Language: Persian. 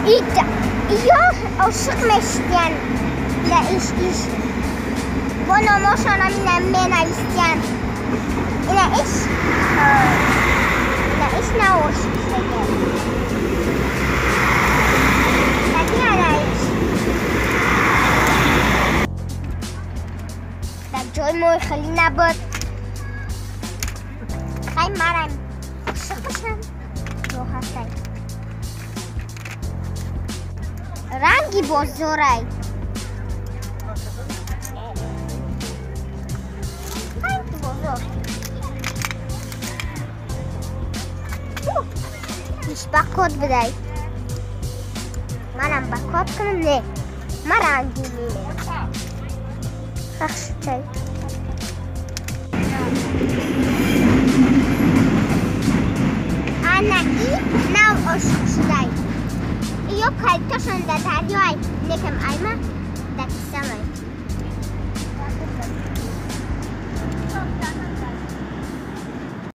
Ja عاشق مشتین لا iş Bunu moşana minna isteyen ila iş na hoş lagi ada iş da joy moy خلينا بود خاي مرم شخصم رو هستن رنگی بزرگ خیلی بزرگ پیش بکات بدهی منم بکات کنم نه من رنگی میره خخش چای انا ای نو عشق شدهی Io calcio sono da taglio ai ne che mai ma da chissà mai